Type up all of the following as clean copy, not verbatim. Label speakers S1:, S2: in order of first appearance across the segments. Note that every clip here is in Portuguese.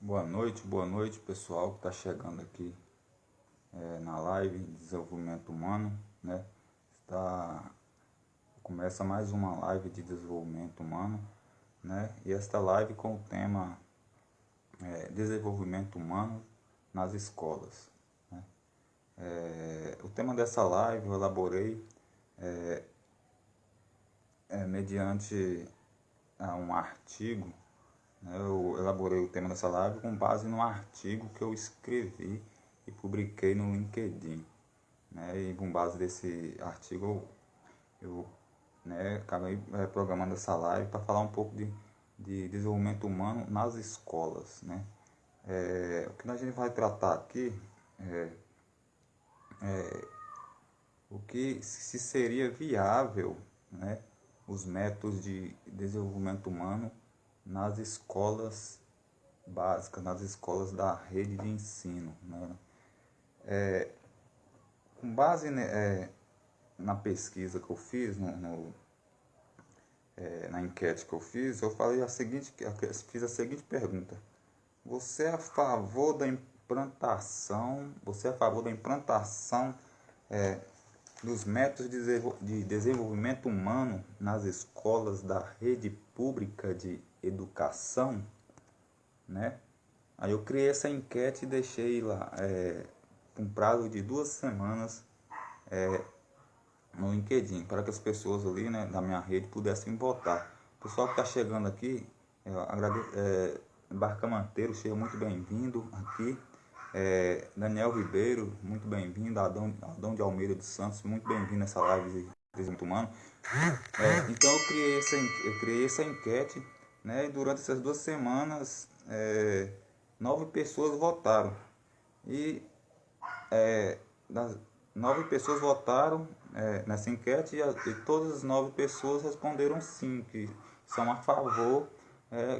S1: Boa noite pessoal que está chegando aqui na live de desenvolvimento humano, né? Está, começa mais uma live de desenvolvimento humano, né? E esta live com o tema desenvolvimento humano nas escolas, né? O tema dessa live eu elaborei mediante um artigo, né? Eu elaborei o tema dessa live com base num artigo que eu escrevi e publiquei no LinkedIn, né? E com base desse artigo eu acabei programando essa live para falar um pouco de desenvolvimento humano nas escolas, né? O que a gente vai tratar aqui é o que se seria viável, né, os métodos de desenvolvimento humano nas escolas básicas, nas escolas da rede de ensino, né? Com base na pesquisa que eu fiz, na enquete que eu fiz, eu falei fiz a seguinte pergunta: você é a favor da implantação? Você é a favor da implantação dos métodos de desenvolvimento humano nas escolas da rede pública de educação, né? Aí eu criei essa enquete e deixei lá com prazo de 2 semanas no LinkedIn, para que as pessoas ali, né, da minha rede pudessem votar. O pessoal que está chegando aqui, Barcamanteiro, seja muito bem-vindo aqui. Daniel Ribeiro, muito bem-vindo. Adão de Almeida dos Santos, muito bem-vindo nessa live de desenvolvimento humano. Então eu criei essa enquete, né, e durante essas 2 semanas 9 pessoas votaram. E das 9 pessoas votaram nessa enquete e todas as 9 pessoas responderam sim, que são a favor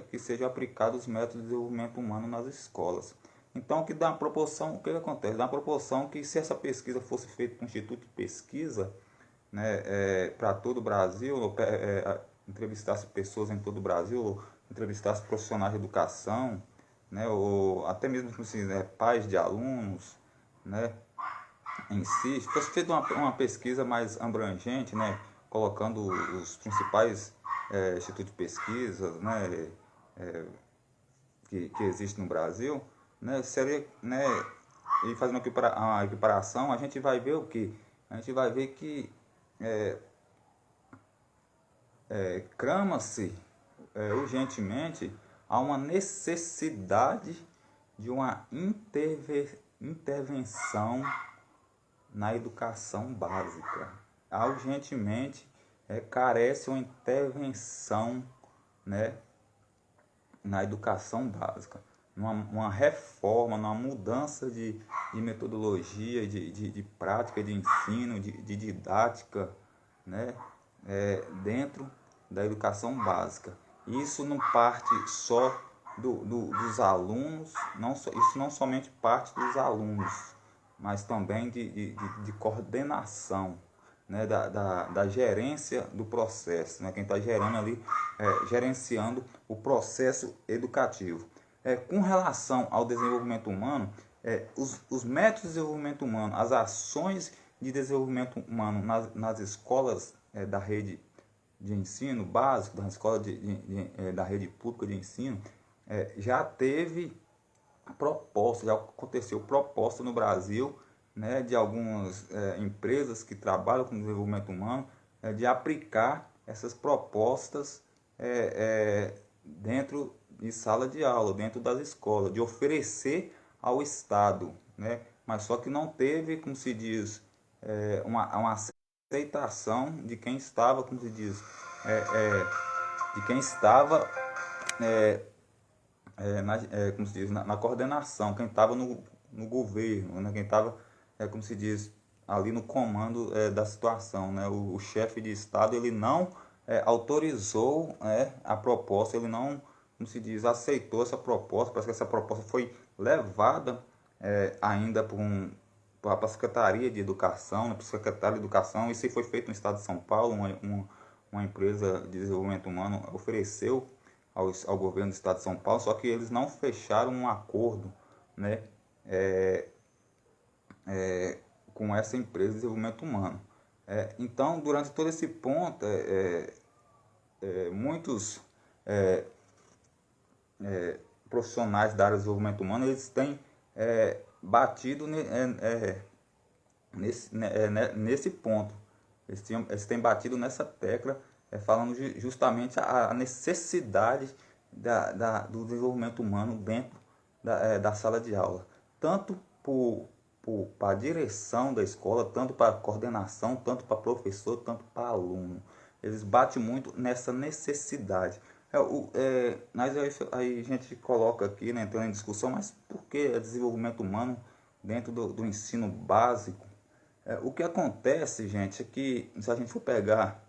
S1: que sejam aplicados os métodos de desenvolvimento humano nas escolas. Então, que dá uma proporção, o que acontece? Dá uma proporção que, se essa pesquisa fosse feita com o Instituto de Pesquisa, né, para todo o Brasil, entrevistasse pessoas em todo o Brasil, entrevistasse profissionais de educação, né, ou até mesmo assim, pais de alunos, né, em si, se fosse feita uma pesquisa mais abrangente, né, colocando os principais institutos de pesquisa, né, que existem no Brasil, né, seria, né, e fazendo uma equiparação, a gente vai ver o que? A gente vai ver que clama-se urgentemente a uma necessidade de uma intervenção na educação básica. Urgentemente carece uma intervenção, né, na educação básica, uma reforma, uma mudança de metodologia, de prática de ensino, de didática, né, dentro da educação básica. Isso não parte só dos alunos, isso não somente parte dos alunos, mas também de coordenação, né, da gerência do processo, né, quem está gerando ali, gerenciando o processo educativo. Com relação ao desenvolvimento humano, os métodos de desenvolvimento humano, as ações de desenvolvimento humano nas escolas da rede de ensino básico, da escola da rede pública de ensino, já teve proposta, já aconteceu proposta no Brasil, né, de algumas empresas que trabalham com desenvolvimento humano, de aplicar essas propostas dentro de sala de aula, dentro das escolas, de oferecer ao Estado, né, mas só que não teve, como se diz, uma aceitação de quem estava, como se diz, de quem estava como se diz, na coordenação, quem estava no governo, né? Quem estava, como se diz, ali no comando da situação, né? O chefe de Estado, ele não autorizou a proposta, ele não, como se diz, aceitou essa proposta. Parece que essa proposta foi levada ainda para a Secretaria de Educação, né? Para o Secretário de Educação. Isso foi feito no estado de São Paulo, uma empresa de desenvolvimento humano ofereceu ao governo do estado de São Paulo, só que eles não fecharam um acordo, né, é, com essa empresa de desenvolvimento humano. Então, durante todo esse ponto, muitos profissionais da área de desenvolvimento humano, eles têm batido nesse ponto. Eles têm batido nessa tecla, falando justamente a necessidade do desenvolvimento humano dentro da sala de aula. Tanto para a direção da escola, tanto para a coordenação, tanto para professor, tanto para aluno. Eles batem muito nessa necessidade. Mas aí a gente coloca aqui, né, entrando em discussão, mas por que desenvolvimento humano dentro do ensino básico? O que acontece, gente, é que se a gente for pegar,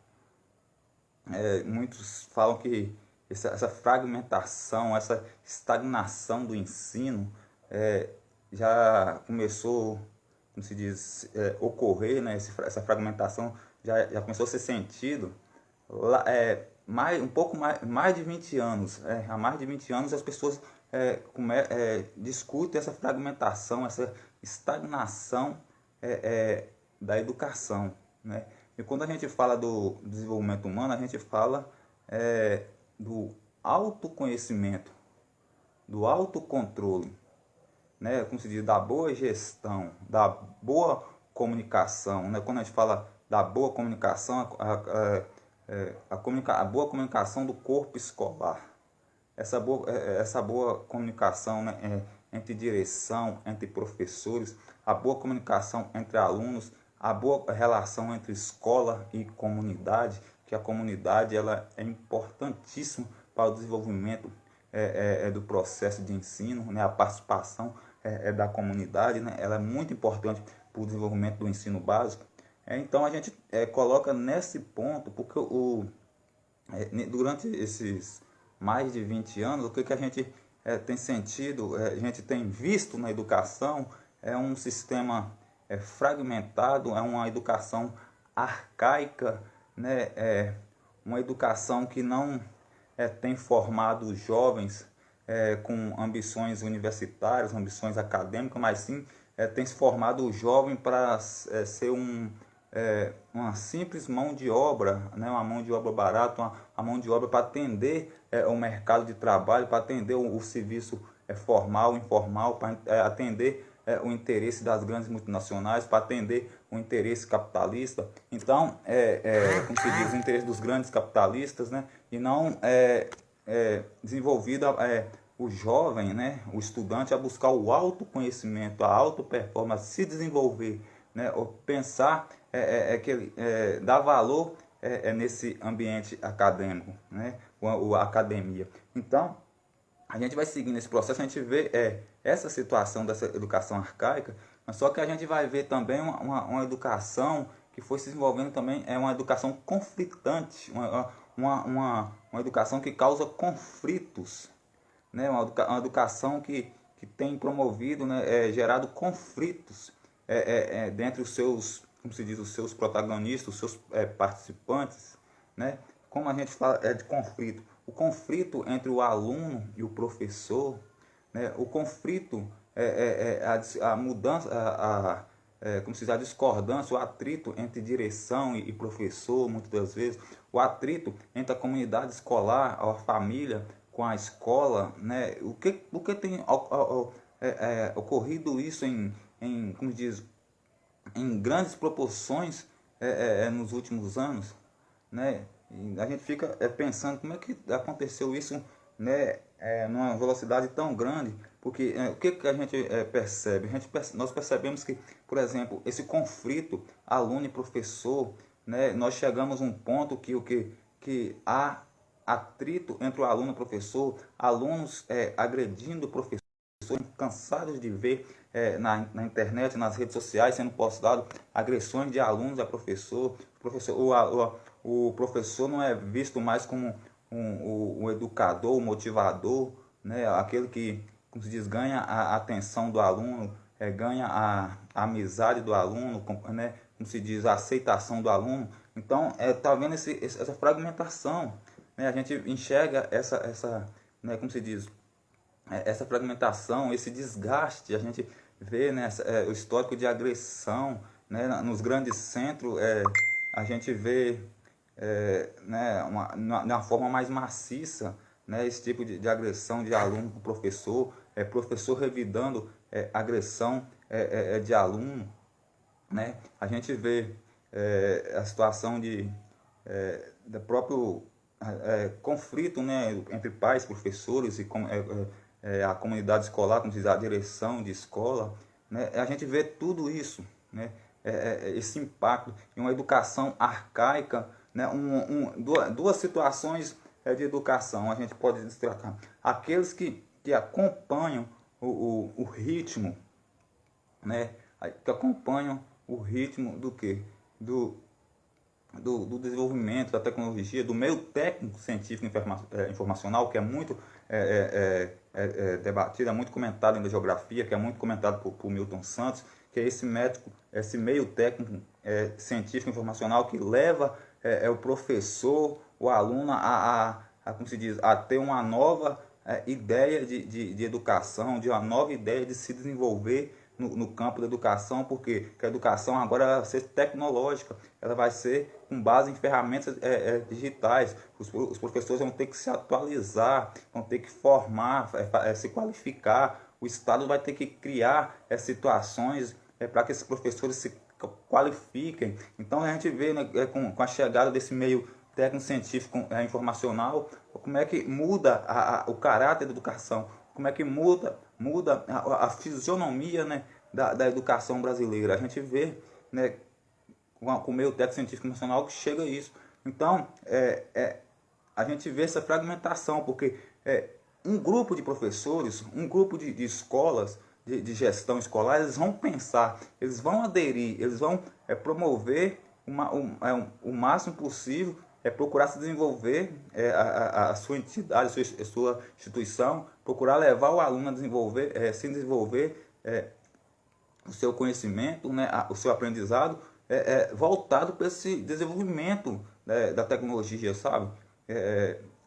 S1: muitos falam que essa fragmentação, essa estagnação do ensino já começou, como se diz, ocorrer, né? Essa fragmentação já começou a ser sentido lá, um pouco mais de 20 anos. Há mais de 20 anos as pessoas discutem essa fragmentação, essa estagnação da educação, né? E quando a gente fala do desenvolvimento humano, a gente fala do autoconhecimento, do autocontrole, né? Como se diz, da boa gestão, da boa comunicação, né? Quando a gente fala da boa comunicação, a boa comunicação do corpo escolar, essa boa comunicação, né, entre direção, entre professores, a boa comunicação entre alunos, a boa relação entre escola e comunidade, que a comunidade ela é importantíssima para o desenvolvimento do processo de ensino, né, a participação da comunidade, né, ela é muito importante para o desenvolvimento do ensino básico. Então a gente coloca nesse ponto, porque durante esses mais de 20 anos, o que a gente tem sentido, a gente tem visto na educação é um sistema fragmentado, é uma educação arcaica, né? Uma educação que não tem formado os jovens com ambições universitárias, ambições acadêmicas, mas sim tem se formado o jovem para ser uma simples mão de obra, né? Uma mão de obra barata, uma mão de obra para atender o mercado de trabalho, para atender o serviço formal, informal, para atender o interesse das grandes multinacionais, para atender o interesse capitalista. Então, como se diz, o interesse dos grandes capitalistas, né? E não desenvolvido o jovem, né? O estudante a buscar o autoconhecimento, a auto-performance, se desenvolver, né? Ou pensar que ele dá valor nesse ambiente acadêmico, né? A academia. Então, a gente vai seguindo esse processo, a gente vê essa situação dessa educação arcaica, mas só que a gente vai ver também uma educação que foi se desenvolvendo também, uma educação conflitante, uma educação que causa conflitos, né? Uma educação que tem promovido, né? Gerado conflitos dentre os seus, como se diz, os seus protagonistas, os seus participantes, né? Como a gente fala de conflito, o conflito entre o aluno e o professor, né? O conflito a mudança, como se diz, a discordância, o atrito entre direção e professor, muitas das vezes, o atrito entre a comunidade escolar, a família com a escola, né? O que tem ocorrido isso como diz, em grandes proporções nos últimos anos, né? E a gente fica pensando como é que aconteceu isso, né? Numa velocidade tão grande, porque o que a gente percebe? Nós percebemos que, por exemplo, esse conflito aluno e professor, né? Nós chegamos a um ponto que há atrito entre o aluno e o professor, alunos agredindo o professor, cansados de ver na internet, nas redes sociais, sendo postado agressões de alunos a professor. O professor não é visto mais como um educador, um motivador, né? Aquele que, como se diz, ganha a atenção do aluno, ganha a amizade do aluno, né? Como se diz, a aceitação do aluno. Então, está vendo essa fragmentação, né, a gente enxerga né, como se diz, essa fragmentação, esse desgaste. A gente vê, né, o histórico de agressão, né, nos grandes centros. A gente vê, né, uma forma mais maciça, né, esse tipo de agressão de aluno com professor, professor revidando agressão de aluno, né? A gente vê a situação do próprio conflito, né, entre pais, professores e a comunidade escolar, como diz, a direção de escola, né? A gente vê tudo isso, né? Esse impacto em uma educação arcaica, né? Duas situações de educação a gente pode destacar: aqueles que acompanham o ritmo, né, que acompanham o ritmo do que? Do desenvolvimento da tecnologia, do meio técnico científico informacional, que é muito debatido, é muito comentado na geografia, que é muito comentado por Milton Santos, que é esse meio técnico científico informacional que leva o professor, o aluno como se diz, a ter uma nova ideia de educação, de uma nova ideia de se desenvolver no campo da educação, porque a educação agora vai ser tecnológica, ela vai ser com base em ferramentas digitais. Os professores vão ter que se atualizar, vão ter que formar, se qualificar. O Estado vai ter que criar situações para que esses professores se qualifiquem. Então a gente vê, né, com a chegada desse meio técnico-científico informacional, como é que muda o caráter da educação, como é que muda a fisionomia, né, da educação brasileira. A gente vê, né, com o meio técnico científico nacional que chega a isso. Então, a gente vê essa fragmentação, porque um grupo de professores, um grupo de escolas, de gestão escolar, eles vão pensar, eles vão aderir, eles vão promover o máximo possível, procurar se desenvolver a sua entidade, a sua instituição, procurar levar o aluno a desenvolver, se desenvolver o seu conhecimento, né, o seu aprendizado voltado para esse desenvolvimento da tecnologia, sabe?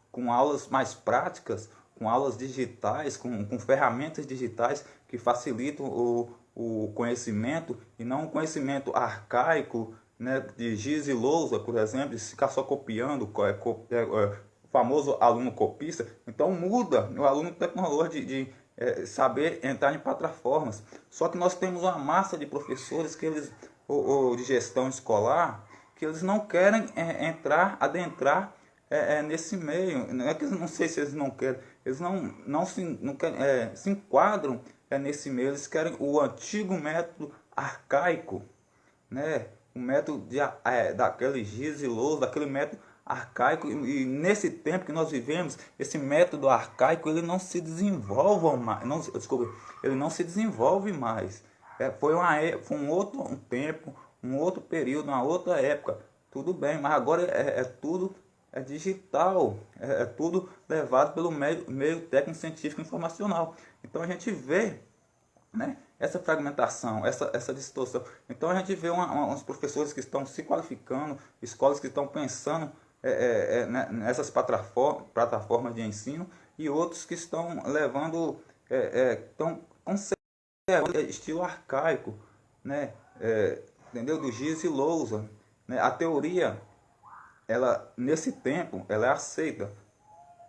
S1: Com aulas mais práticas, com aulas digitais, com ferramentas digitais que facilitam o conhecimento e não um conhecimento arcaico, né, de giz e lousa, por exemplo, de ficar só copiando, o famoso aluno copista. Então muda o aluno tecnológico de saber entrar em plataformas. Só que nós temos uma massa de professores que eles, ou de gestão escolar, que eles não querem adentrar nesse meio. Não é que não sei se eles não querem, eles não querem, se enquadram nesse meio. Eles querem o antigo método arcaico, né? O método daquele giz e lousa, daquele método arcaico. E nesse tempo que nós vivemos, esse método arcaico ele não se desenvolve mais, ele não se desenvolve mais. Foi um tempo, um outro período, uma outra época, tudo bem, mas agora tudo digital, tudo levado pelo meio técnico científico informacional. Então a gente vê, né, essa fragmentação, essa distorção. Então a gente vê uns professores que estão se qualificando, escolas que estão pensando nessas plataformas de ensino, e outros que estão levando, estão conservando estilo arcaico, né, entendeu? Do giz e lousa, né? A teoria, ela nesse tempo, ela é aceita,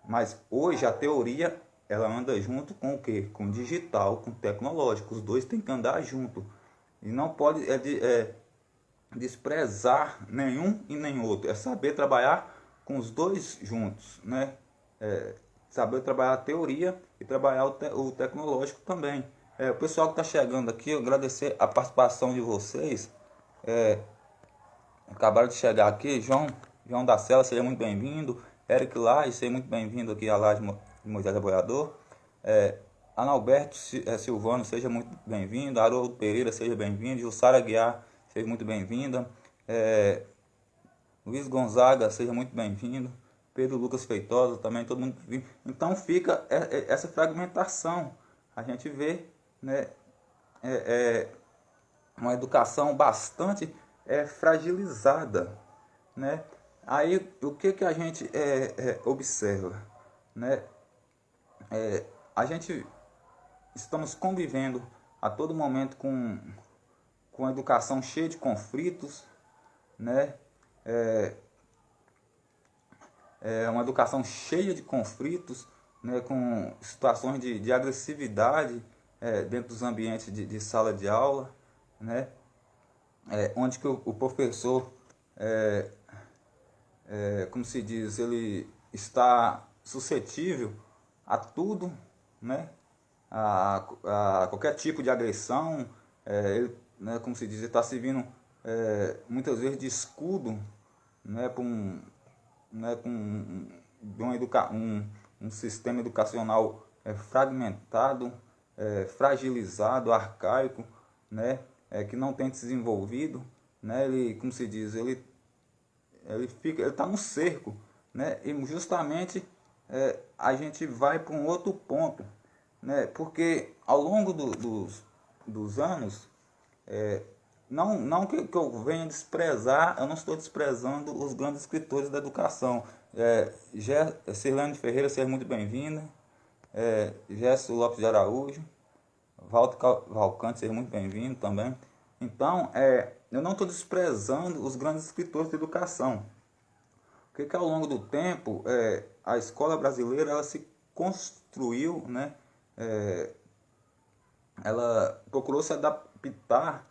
S1: mas hoje a teoria ela anda junto com o quê? Com o digital, com o tecnológico. Os dois têm que andar junto. E não pode desprezar nenhum e nem outro. É saber trabalhar com os dois juntos, né? Saber trabalhar a teoria e trabalhar o tecnológico também. O pessoal que está chegando aqui, eu agradecer a participação de vocês. Acabaram de chegar aqui, João da Sela, seja muito bem-vindo. Eric Laje, seja muito bem-vindo aqui à Laje de Moisés Aboiador. Analberto Silvano, seja muito bem-vindo. Haroldo Pereira, seja bem-vindo. Jussara Aguiar, seja muito bem-vinda. Luiz Gonzaga, seja muito bem-vindo. Pedro Lucas Feitosa, também todo mundo bem-vindo. Então fica essa fragmentação. A gente vê, né, uma educação bastante fragilizada, né? Aí o que a gente observa, né? A gente estamos convivendo a todo momento com a educação cheia de conflitos, né? É uma educação cheia de conflitos, né? Com situações de agressividade dentro dos ambientes de sala de aula, né? Onde que o professor, como se diz, ele está suscetível a tudo, né? A qualquer tipo de agressão, ele, né, como se diz, ele está servindo muitas vezes de escudo, né, para um sistema educacional fragmentado, fragilizado, arcaico, né, que não tem se desenvolvido, né, ele, como se diz, ele está no cerco, né, e justamente a gente vai para um outro ponto, né, porque ao longo dos anos, não que eu venha desprezar, eu não estou desprezando os grandes escritores da educação. Cirlane Ferreira, seja muito bem-vinda. Gerson Lopes de Araújo, Walter Valcante, seja muito bem-vindo também. Então, eu não estou desprezando os grandes escritores da educação. Porque que ao longo do tempo, a escola brasileira ela se construiu, né? Ela procurou se adaptar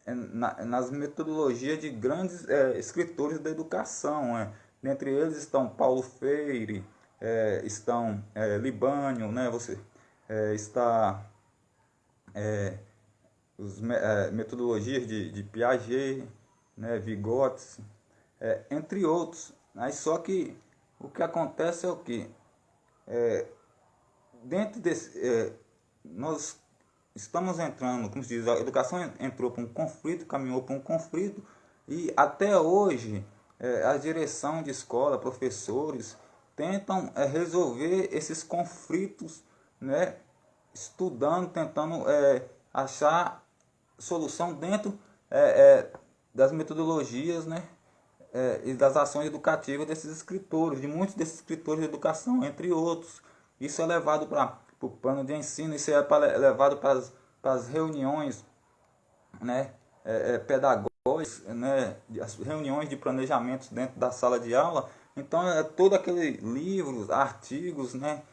S1: nas metodologias de grandes escritores da educação. Dentre eles estão Paulo Freire, estão Libânio, né? Está metodologias de Piaget, né? Vygotsky, entre outros. Mas só que o que acontece é o que? Dentro desse, nós estamos entrando, como se diz, a educação entrou para um conflito, caminhou para um conflito, e até hoje a direção de escola, professores, tentam resolver esses conflitos, né, estudando, tentando achar solução dentro das metodologias, né, e das ações educativas desses escritores, de muitos desses escritores de educação, entre outros. Isso é levado para o plano de ensino, isso é levado para as reuniões, né, pedagógicas, né, as reuniões de planejamento dentro da sala de aula. Então, todo aquele livros, artigos, né,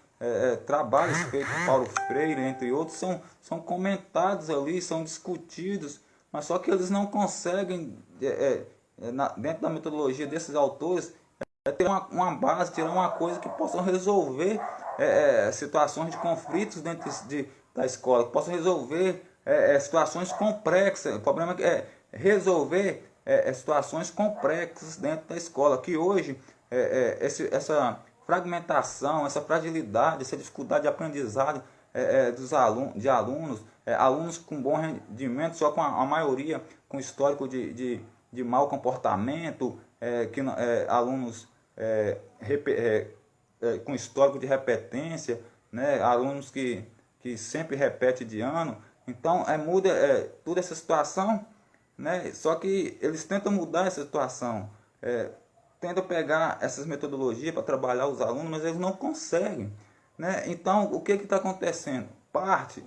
S1: trabalhos feitos por Paulo Freire, entre outros, são comentados ali, são discutidos, mas só que eles não conseguem, dentro da metodologia desses autores, ter uma base, tirar uma coisa que possam resolver situações de conflitos dentro da escola, que possam resolver situações complexas. O problema é resolver situações complexas dentro da escola, que hoje essa fragmentação, essa fragilidade, essa dificuldade de aprendizado de alunos, alunos com bom rendimento, só com a maioria com histórico de mau comportamento, alunos com histórico de repetência, né, alunos que sempre repetem de ano. Então, muda toda essa situação, né, só que eles tentam mudar essa situação, tentam pegar essas metodologias para trabalhar os alunos, mas eles não conseguem. Né? Então, o que está acontecendo?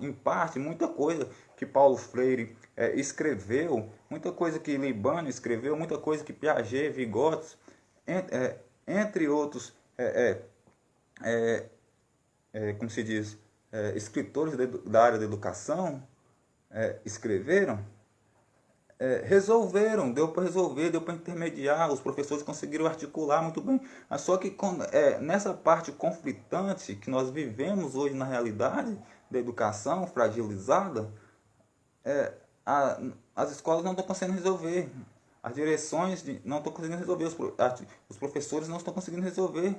S1: Em parte, muita coisa que Paulo Freire escreveu, muita coisa que Libânio escreveu, muita coisa que Piaget, Vygotsky, entre outros, como se diz, escritores da área da educação, escreveram, resolveram, deu para resolver, deu para intermediar, os professores conseguiram articular muito bem. Mas só que nessa parte conflitante que nós vivemos hoje na realidade da educação fragilizada, as escolas não estão conseguindo resolver, as direções não estão conseguindo resolver, os professores não estão conseguindo resolver,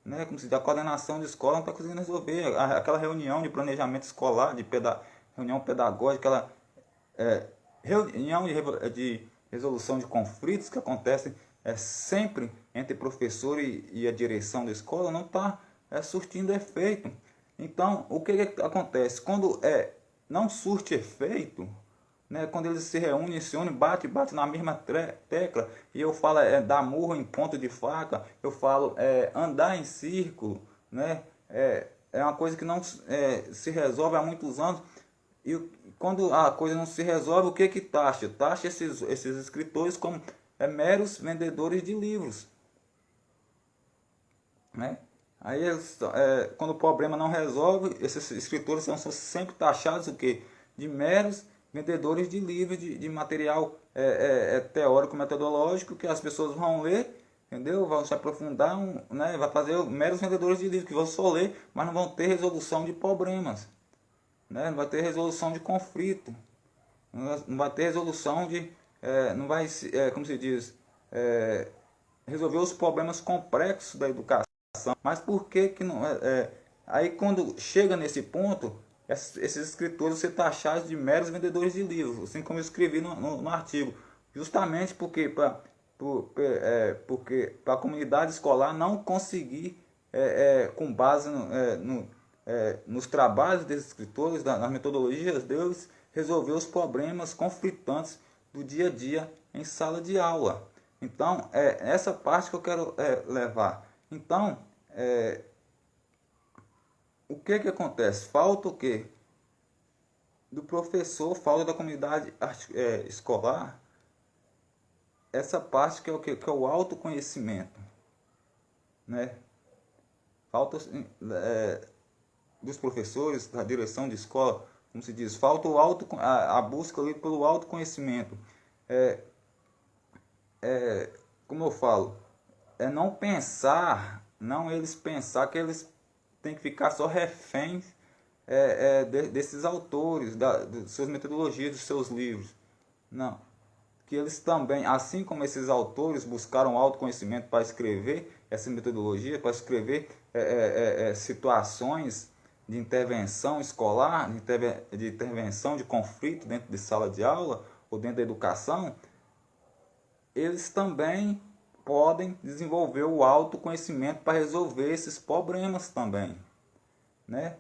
S1: né? Como se diz, a coordenação de escola não está conseguindo resolver, aquela reunião de planejamento escolar, reunião pedagógica, reunião de resolução de conflitos que acontecem sempre entre professor e a direção da escola, não está surtindo efeito. Então, o que acontece? Quando não surte efeito, né? Quando eles se reúnem, bate na mesma tecla, e eu falo dar murro em ponto de faca, eu falo andar em círculo, né? É uma coisa que não se resolve há muitos anos, e quando a coisa não se resolve, o que que taxa? Taxa esses escritores como meros vendedores de livros, né? Aí quando o problema não resolve, esses escritores são sempre taxados o quê? De meros vendedores de livros, de material teórico, metodológico, que as pessoas vão ler, entendeu? Vão se aprofundar, né? Vai fazer meros vendedores de livros que vão só ler, mas não vão ter resolução de problemas, né? Não vai ter resolução de conflito, não vai ter resolução de, não vai, como se diz, resolver os problemas complexos da educação. Mas por que que não aí quando chega nesse ponto, esses escritores ser taxados de meros vendedores de livros, assim como eu escrevi no artigo, justamente porque para a comunidade escolar não conseguir, com base nos trabalhos desses escritores, nas metodologias deles, resolver os problemas conflitantes do dia a dia em sala de aula. Então, é essa parte que eu quero levar. Então, o que que acontece? Falta o quê? Do professor, falta da comunidade escolar, essa parte que é o quê? Que é o autoconhecimento, né? Falta dos professores, da direção de escola, como se diz, falta a busca ali pelo autoconhecimento. Como eu falo, não pensar, não eles pensar que eles têm que ficar só reféns desses autores, de suas metodologias, dos seus livros. Não. Que eles também, assim como esses autores buscaram autoconhecimento para escrever essa metodologia, para escrever situações de intervenção escolar, de intervenção de conflito dentro de sala de aula ou dentro da educação, eles também podem desenvolver o autoconhecimento para resolver esses problemas também, né?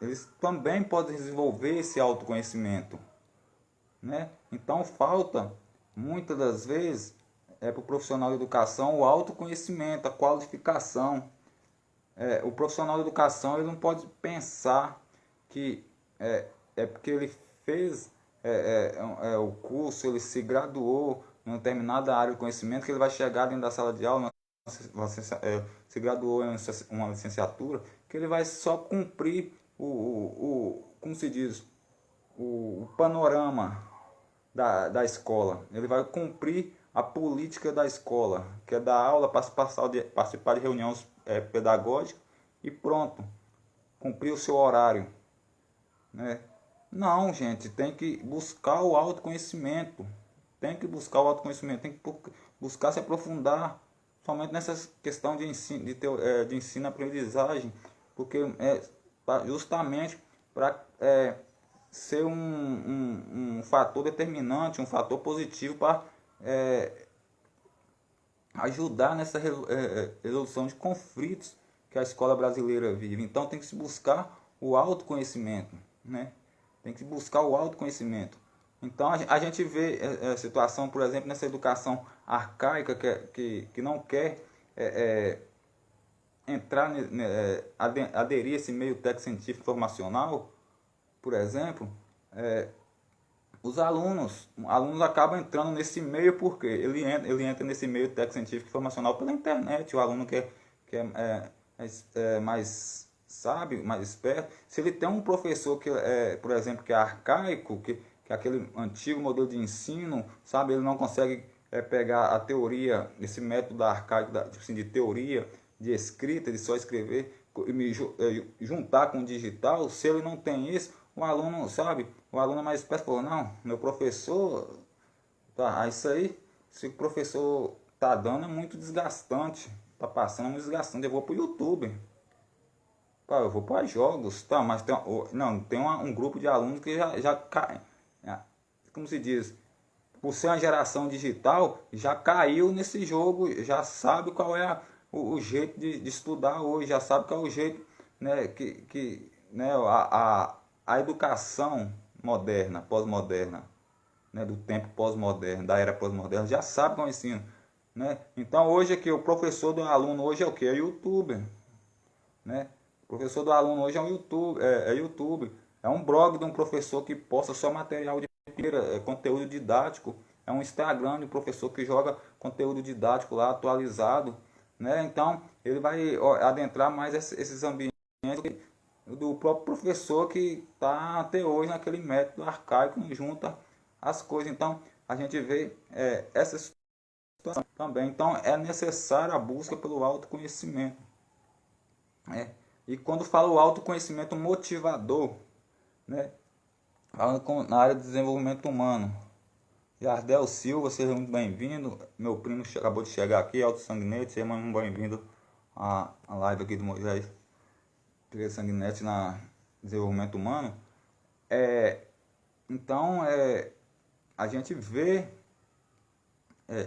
S1: Eles também podem desenvolver esse autoconhecimento, né? Então falta, muitas das vezes, para o profissional de educação o autoconhecimento, a qualificação. O profissional de educação ele não pode pensar que porque ele fez o curso, ele se graduou em uma determinada área de conhecimento, que ele vai chegar dentro da sala de aula, se graduou em uma licenciatura, que ele vai só cumprir como se diz, o panorama da escola. Ele vai cumprir a política da escola, que é dar aula, participar de reuniões pedagógicas e pronto, cumprir o seu horário, né? Não, gente, tem que buscar o autoconhecimento, tem que buscar o autoconhecimento, tem que buscar se aprofundar somente nessa questão de ensino, de ensino-aprendizagem, porque justamente para ser um fator determinante, um fator positivo para ajudar nessa resolução de conflitos que a escola brasileira vive. Então tem que se buscar o autoconhecimento, né? Tem que buscar o autoconhecimento. Então a gente vê a situação, por exemplo, nessa educação arcaica que não quer entrar, aderir a esse meio técnico científico informacional, por exemplo, os alunos acabam entrando nesse meio porque ele entra nesse meio técnico científico informacional pela internet. O aluno que é mais sábio, mais esperto, se ele tem um professor que por exemplo, que é arcaico, que é aquele antigo modelo de ensino, sabe, ele não consegue pegar a teoria, esse método arcaico assim, de teoria, de escrita, de só escrever, e juntar com o digital. Se ele não tem isso, o aluno, sabe, o aluno mais esperto falou, não, meu professor, tá, isso aí, se o professor tá dando é muito desgastante, tá passando muito desgastante, eu vou pro YouTube. Pá, eu vou para jogos, tá, mas tem um grupo de alunos que já cai, como se diz, por ser uma geração digital, já caiu nesse jogo, já sabe qual é o jeito de estudar hoje, já sabe qual é o jeito, né, né, a educação moderna, pós-moderna, né, do tempo pós-moderno, da era pós-moderna, já sabe como ensino, né? Então hoje aqui o professor do aluno hoje é o que? É youtuber, né? O professor do aluno hoje é um YouTube, YouTube, é um blog de um professor que posta só material de primeira, conteúdo didático, é um Instagram de um professor que joga conteúdo didático lá atualizado, né? Então ele vai adentrar mais esses ambientes do próprio professor que está até hoje naquele método arcaico, não junta as coisas. Então a gente vê essa situação também. Então é necessária a busca pelo autoconhecimento. Né? E quando falo autoconhecimento motivador, né? Falando na área de desenvolvimento humano, Jardel Silva, seja muito bem-vindo. Meu primo acabou de chegar aqui, Alto Sanguinete, seja muito bem-vindo à live aqui do Moisés Sanguinete na desenvolvimento humano. Então, a gente vê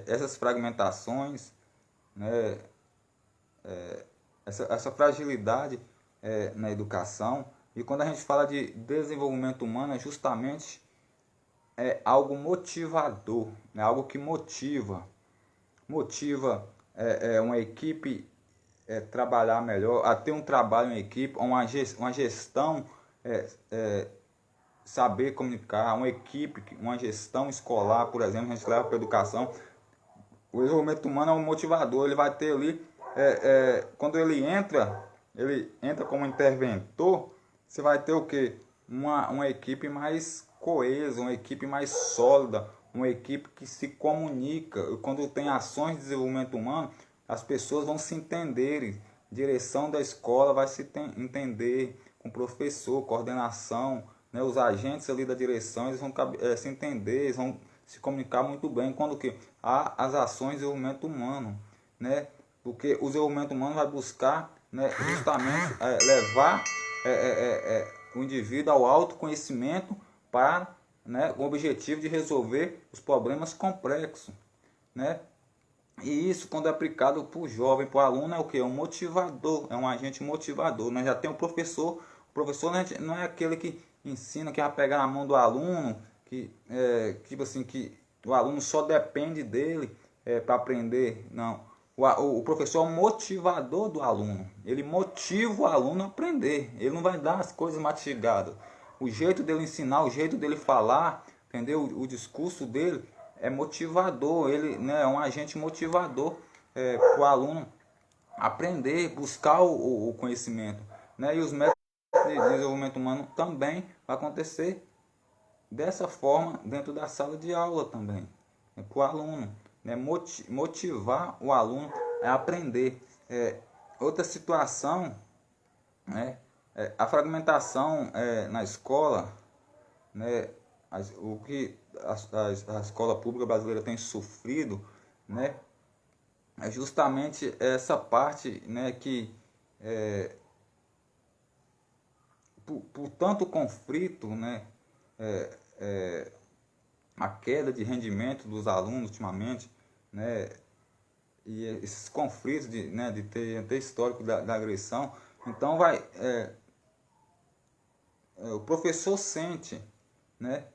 S1: essas fragmentações, né, essa fragilidade na educação. E quando a gente fala de desenvolvimento humano, é justamente algo motivador, né, algo que motiva uma equipe trabalhar melhor, a ter um trabalho em equipe, uma gestão, saber comunicar, uma equipe, uma gestão escolar, por exemplo, a gente leva para a educação. O desenvolvimento humano é um motivador, ele vai ter ali, quando ele entra como interventor, você vai ter o quê? Uma equipe mais coesa, uma equipe mais sólida, uma equipe que se comunica. Quando tem ações de desenvolvimento humano, as pessoas vão se entenderem, direção da escola vai se entender com o professor, coordenação, né, os agentes ali da direção, eles vão se entender, eles vão se comunicar muito bem quando que há as ações de desenvolvimento humano, né? Porque o desenvolvimento humano vai buscar, né, justamente levar o indivíduo ao autoconhecimento para, né, com o objetivo de resolver os problemas complexos, né? E isso, quando é aplicado para o jovem, para o aluno, é o que? É um motivador, é um agente motivador. Nós já tem o professor não é aquele que ensina, que vai pegar na mão do aluno, que tipo assim, que o aluno só depende dele para aprender. Não. O professor é o motivador do aluno. Ele motiva o aluno a aprender. Ele não vai dar as coisas mastigadas. O jeito dele ensinar, o jeito dele falar, entendeu? O discurso dele é motivador. Ele, né, é um agente motivador para o aluno aprender, buscar o conhecimento. Né? E os métodos de desenvolvimento humano também vai acontecer dessa forma dentro da sala de aula também, para o aluno, né? Motivar o aluno a aprender. Outra situação, né? A fragmentação na escola, né? O que a escola pública brasileira tem sofrido, né? É justamente essa parte, né, que por tanto conflito, né, a queda de rendimento dos alunos ultimamente, né, e esses conflitos de ter histórico da agressão, então o professor sente, né,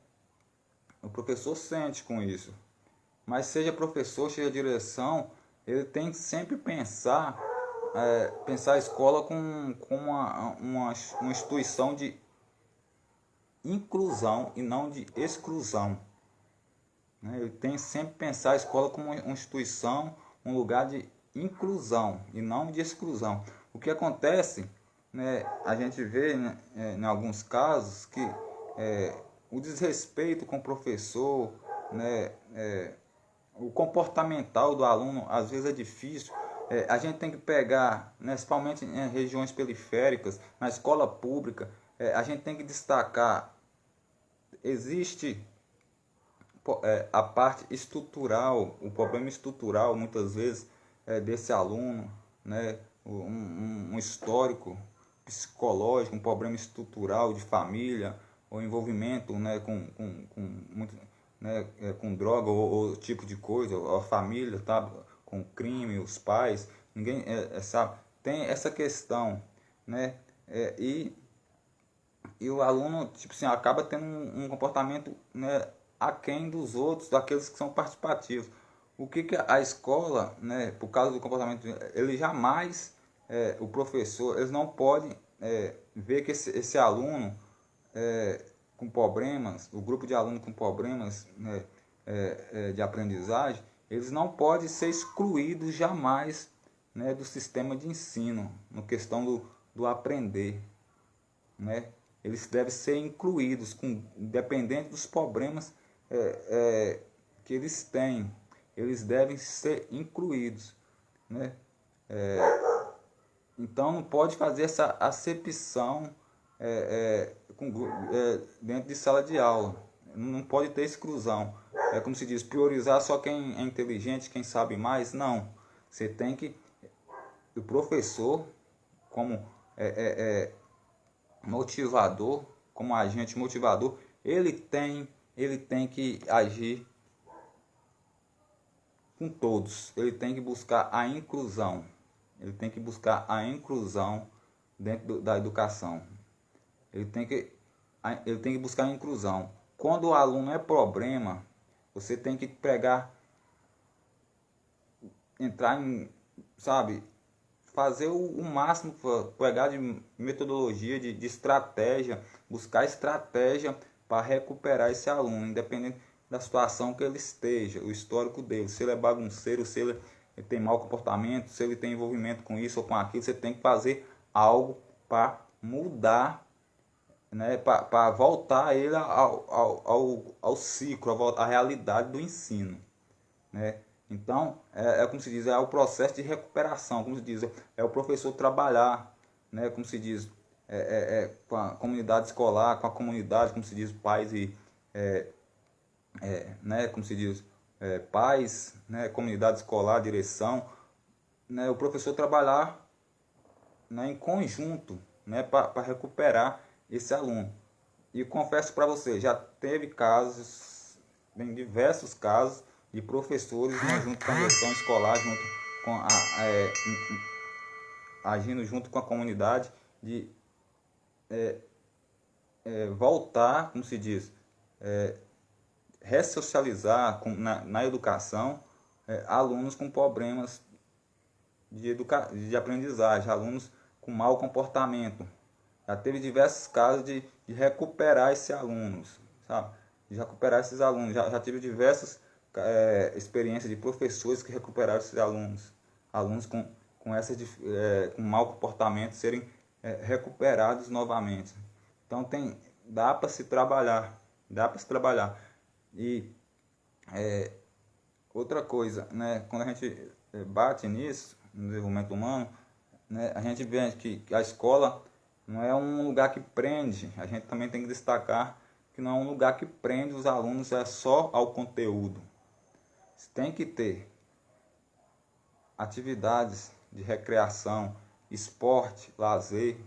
S1: o professor sente com isso, mas seja professor, seja direção, ele tem que sempre pensar a escola como uma instituição de inclusão e não de exclusão. Né? Eu tenho sempre que pensar a escola como uma instituição, um lugar de inclusão e não de exclusão. O que acontece, né, a gente vê, né, em alguns casos que o desrespeito com o professor, né, o comportamental do aluno às vezes é difícil. A gente tem que pegar, né, principalmente em regiões periféricas, na escola pública, a gente tem que destacar, existe a parte estrutural, o problema estrutural muitas vezes desse aluno, né, um histórico psicológico, um problema estrutural de família, ou envolvimento, né, com droga ou tipo de coisa, a família, tá, com crime, os pais, ninguém sabe, tem essa questão, né, e e o aluno, tipo assim, acaba tendo um comportamento, né, aquém dos outros, daqueles que são participativos. O que, que a escola, né, por causa do comportamento, ele jamais, o professor, eles não podem ver que esse aluno com problemas, o grupo de alunos com problemas, né, de aprendizagem, eles não podem ser excluídos jamais, né, do sistema de ensino, no questão do aprender, né? Eles devem ser incluídos, independente dos problemas que eles têm, eles devem ser incluídos, né? Então não pode fazer essa acepção dentro de sala de aula, não pode ter exclusão. É como se diz, priorizar só quem é inteligente, quem sabe mais, não. Você tem que, o professor, como motivador, como agente motivador, ele tem que agir com todos. Ele tem que buscar a inclusão. Ele tem que buscar a inclusão dentro da educação. Ele tem que, ele tem que buscar a inclusão. Quando o aluno é problema, você tem que entrar em, sabe, fazer o máximo, pegar de metodologia, de estratégia, buscar estratégia para recuperar esse aluno, independente da situação que ele esteja, o histórico dele, se ele é bagunceiro, se ele tem mau comportamento, se ele tem envolvimento com isso ou com aquilo, você tem que fazer algo para mudar, né, para voltar ele ao ciclo, à realidade do ensino, né? Então, como se diz, é o processo de recuperação, como se diz, é o professor trabalhar, né, como se diz, com a comunidade escolar, com a comunidade, como se diz, pais e, né, como se diz, pais, né, comunidade escolar, direção, né, o professor trabalhar, né, em conjunto, né, para recuperar esse aluno. E confesso para você, já teve casos, bem, diversos casos, de professores, né, junto com a direção escolar, junto com agindo junto com a comunidade, de voltar, como se diz, ressocializar na educação alunos com problemas de aprendizagem, alunos com mau comportamento. Já teve diversos casos de recuperar esses alunos, sabe? De recuperar esses alunos. Já tive diversas experiências de professores que recuperaram esses alunos. Alunos com mau comportamento serem recuperados novamente. Então dá para se trabalhar. Dá para se trabalhar. E outra coisa, né? Quando a gente bate nisso, no desenvolvimento humano, né, a gente vê que a escola não é um lugar que prende, a gente também tem que destacar que não é um lugar que prende os alunos só ao conteúdo. Tem que ter atividades de recreação, esporte, lazer,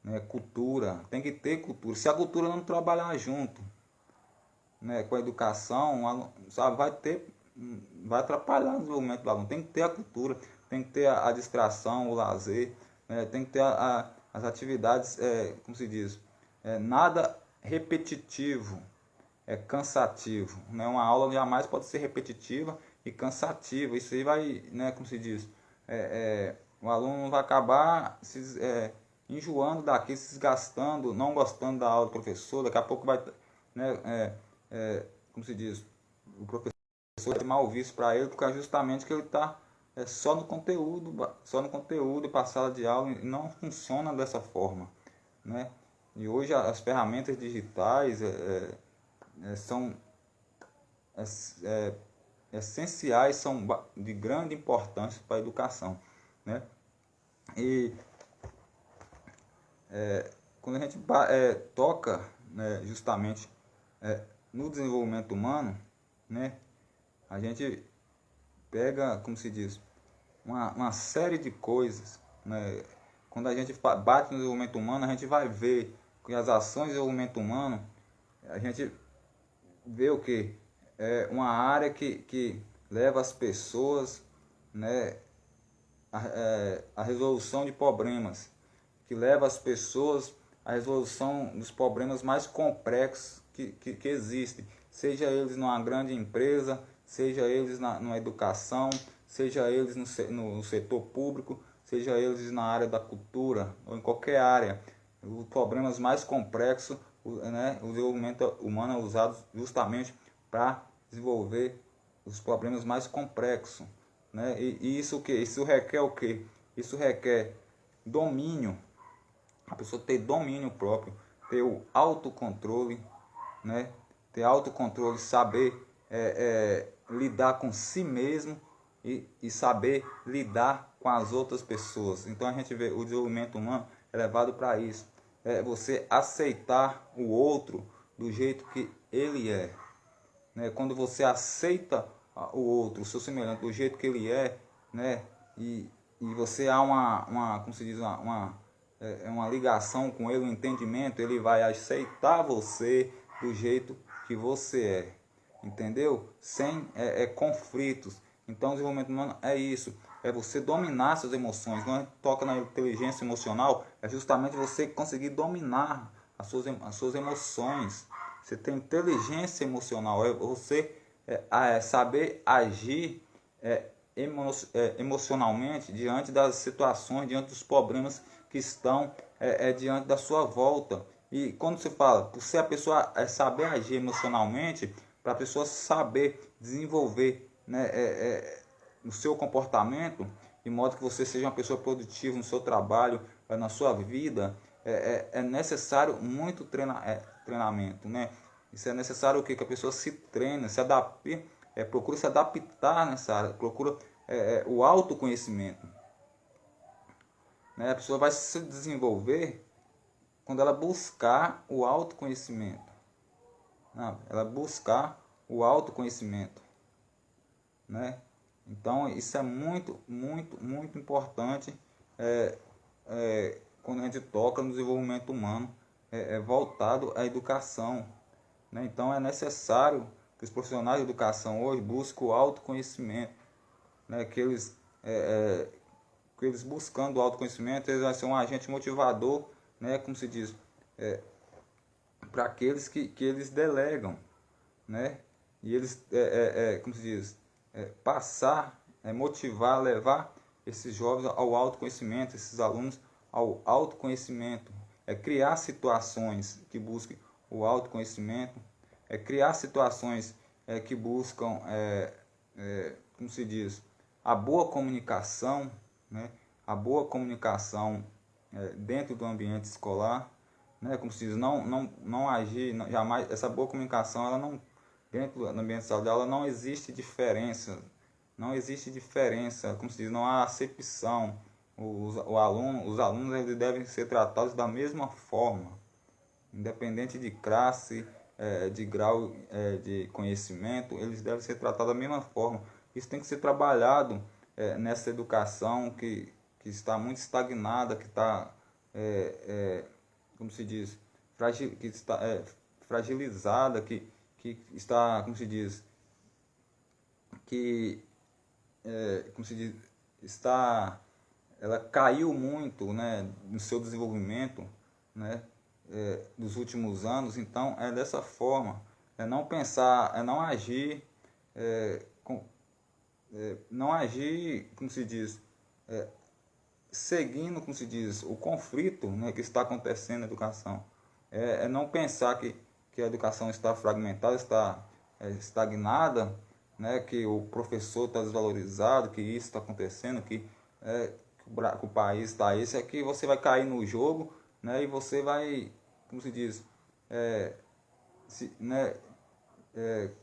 S1: né, cultura. Tem que ter cultura. Se a cultura não trabalhar junto, né, com a educação, sabe, vai atrapalhar o desenvolvimento do aluno. Tem que ter a cultura, tem que ter a distração, o lazer, né, tem que ter as atividades, como se diz, nada repetitivo, cansativo. Né? Uma aula jamais pode ser repetitiva e cansativa. Isso aí vai, né, como se diz, o aluno vai acabar enjoando daqui, se desgastando, não gostando da aula do professor, daqui a pouco vai, né, como se diz, o professor é mal visto para ele, porque é justamente que ele está só no conteúdo e para a sala de aula, e não funciona dessa forma, né? E hoje as ferramentas digitais são essenciais, são de grande importância para a educação, né? E quando a gente toca, né, justamente no desenvolvimento humano, né, a gente pega, como se diz, uma série de coisas, né? Quando a gente bate no desenvolvimento humano, a gente vai ver que as ações de desenvolvimento humano, a gente vê o que? É uma área que leva as pessoas, né, a resolução de problemas, que leva as pessoas a resolução dos problemas mais complexos que existem, seja eles numa grande empresa, seja eles na educação, seja eles no setor público, seja eles na área da cultura ou em qualquer área. Os problemas mais complexos, né, o desenvolvimento humano é usado justamente para desenvolver os problemas mais complexos, né? E isso requer o quê? Isso requer domínio, a pessoa ter domínio próprio, ter o autocontrole, né? Ter autocontrole, saber lidar com si mesmo e saber lidar com as outras pessoas. Então a gente vê o desenvolvimento humano é levado para isso. É você aceitar o outro do jeito que ele é, né? Quando você aceita o outro, o seu semelhante, do jeito que ele é, né? E você há como se diz, uma ligação com ele, um entendimento, ele vai aceitar você do jeito que você é, entendeu? Sem conflitos. Então o desenvolvimento humano é isso, é você dominar suas emoções. Quando a gente toca na inteligência emocional, é justamente você conseguir dominar as suas emoções. Você tem inteligência emocional, é você saber agir emocionalmente diante das situações, diante dos problemas que estão diante da sua volta. E quando você fala, se a pessoa saber agir emocionalmente, para a pessoa saber desenvolver, né, o seu comportamento, de modo que você seja uma pessoa produtiva no seu trabalho, na sua vida, é necessário muito treinamento, né? Isso é necessário o quê? Que a pessoa se treine, se adapte, procura se adaptar nessa área, procura o autoconhecimento, né? A pessoa vai se desenvolver quando ela buscar o autoconhecimento, né? Ela buscar o autoconhecimento, né? Então isso é muito, muito, muito importante quando a gente toca no desenvolvimento humano voltado à educação, né? Então é necessário que os profissionais de educação hoje busquem o autoconhecimento, né? Que eles buscando o autoconhecimento, eles vão ser um agente motivador, né? Como se diz, para aqueles que eles delegam, né? E eles, como se diz, passar, motivar, levar esses jovens ao autoconhecimento, esses alunos ao autoconhecimento, criar situações que busquem o autoconhecimento, criar situações que buscam, como se diz, a boa comunicação, né? A boa comunicação dentro do ambiente escolar, né? Como se diz, não agir, jamais, essa boa comunicação, ela não, dentro do ambiente escolar, ela não existe diferença, como se diz, não há acepção. Os alunos eles devem ser tratados da mesma forma, independente de classe, de grau de conhecimento, eles devem ser tratados da mesma forma. Isso tem que ser trabalhado nessa educação que está muito estagnada, que está, como se diz, que está fragilizada, que está, como se diz, como se diz, ela caiu muito, né, no seu desenvolvimento, né, dos últimos anos. Então é dessa forma, não pensar, não agir, não agir, como se diz, seguindo, como se diz, o conflito, né, que está acontecendo na educação. Não pensar que a educação está fragmentada, está estagnada, né, que o professor está desvalorizado, que isso está acontecendo, que o país está isso, é que você vai cair no jogo, né, e você vai, como se diz,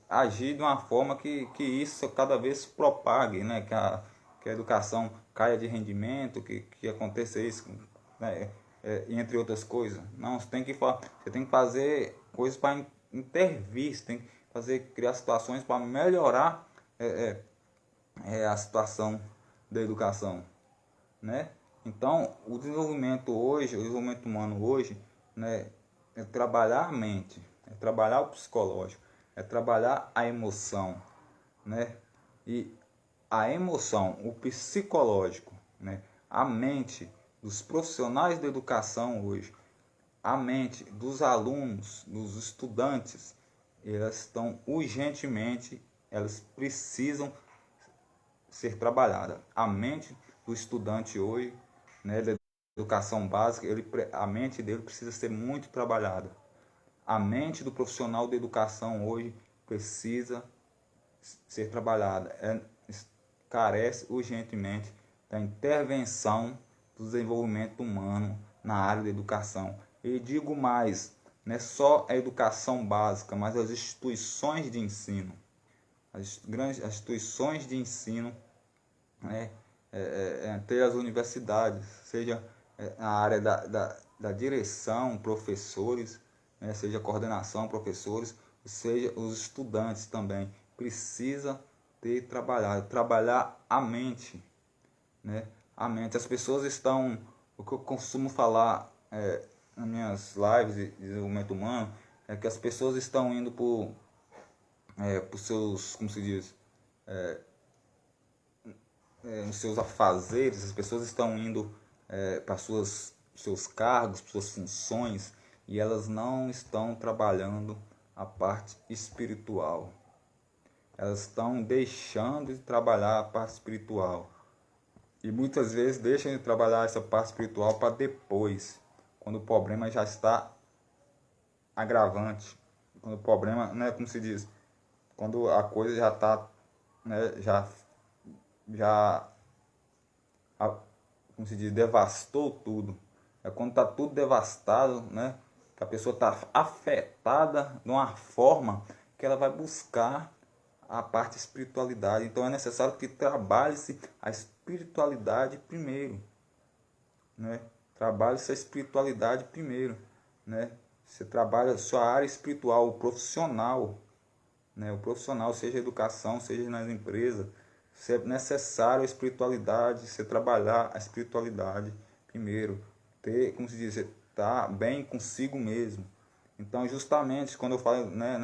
S1: agir de uma forma que isso cada vez se propague, né, que a educação caia de rendimento, que aconteça isso, né, entre outras coisas. Não, você tem que fazer coisas para intervir, você tem que criar situações para melhorar a situação da educação, né? Então, o desenvolvimento humano hoje, né, é trabalhar a mente, é trabalhar o psicológico, é trabalhar a emoção, né? E a emoção, o psicológico, né, a mente dos profissionais da educação hoje a mente dos alunos, dos estudantes, elas estão urgentemente, elas precisam ser trabalhadas. A mente do estudante hoje, né, da educação básica, a mente dele precisa ser muito trabalhada. A mente do profissional da educação hoje precisa ser trabalhada. Carece urgentemente da intervenção do desenvolvimento humano na área da educação. E digo mais, não é só a educação básica, mas as instituições de ensino. As instituições de ensino, né, até as universidades, seja na área da direção, professores, né, seja coordenação, professores, seja os estudantes também, precisa trabalhar a mente, né? A mente. As pessoas estão, o que eu costumo falar nas minhas lives de desenvolvimento humano, é que as pessoas estão indo por seus, como se diz, nos seus afazeres, as pessoas estão indo para seus cargos, suas funções, e elas não estão trabalhando a parte espiritual. Elas estão deixando de trabalhar a parte espiritual. E muitas vezes deixam de trabalhar essa parte espiritual para depois, quando o problema já está agravante. Quando o problema, né, como se diz, quando a coisa já está, né, como se diz, devastou tudo. É quando está tudo devastado, né, que a pessoa está afetada de uma forma que ela vai buscar a parte espiritualidade. Então é necessário que trabalhe-se a espiritualidade primeiro, né? Trabalhe-se a espiritualidade primeiro, né? Você trabalha a sua área espiritual, o profissional, né? O profissional, seja educação, seja nas empresas, é necessário a espiritualidade, você trabalhar a espiritualidade primeiro, ter, como se diz, estar bem consigo mesmo. Então, justamente, quando eu falo, né,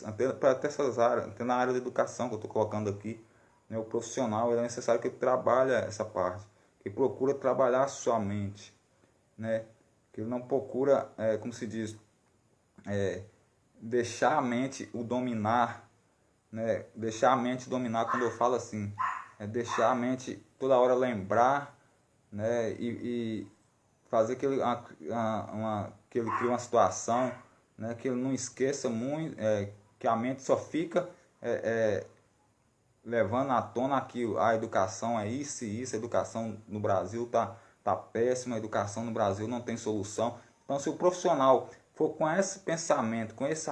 S1: até essas áreas, até na área da educação que eu estou colocando aqui, né, o profissional é necessário que ele trabalhe essa parte, que ele procura trabalhar a sua mente, né, que ele não procura, como se diz, deixar a mente o dominar, né, deixar a mente dominar. Quando eu falo assim, é deixar a mente toda hora lembrar, né, e fazer que ele, que ele crie uma situação, né, que ele não esqueça muito, que a mente só fica levando à tona aquilo. A educação é isso e isso, a educação no Brasil tá péssima, a educação no Brasil não tem solução. Então, se o profissional for com esse pensamento, com esse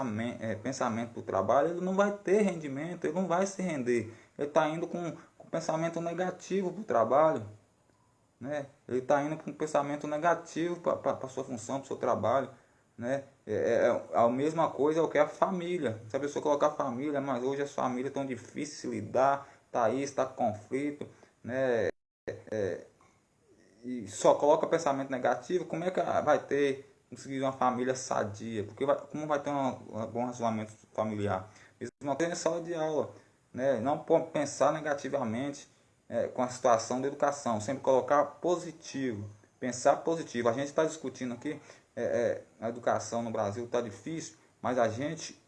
S1: pensamento do trabalho, ele não vai ter rendimento, ele não vai se render. Ele está indo com pensamento negativo para o trabalho, né? Ele está indo com um pensamento negativo para a sua função, para o seu trabalho, né? A mesma coisa é o que é a família. Se a pessoa colocar a família, mas hoje as famílias estão difíceis de se lidar, está isso, está conflito, né? E só coloca pensamento negativo, como é que vai conseguir uma família sadia? Porque como vai ter um bom relacionamento familiar? Mesmo até em sala de aula, né? Não pensar negativamente com a situação da educação, sempre colocar positivo, pensar positivo. A gente está discutindo aqui, a educação no Brasil está difícil, mas a gente,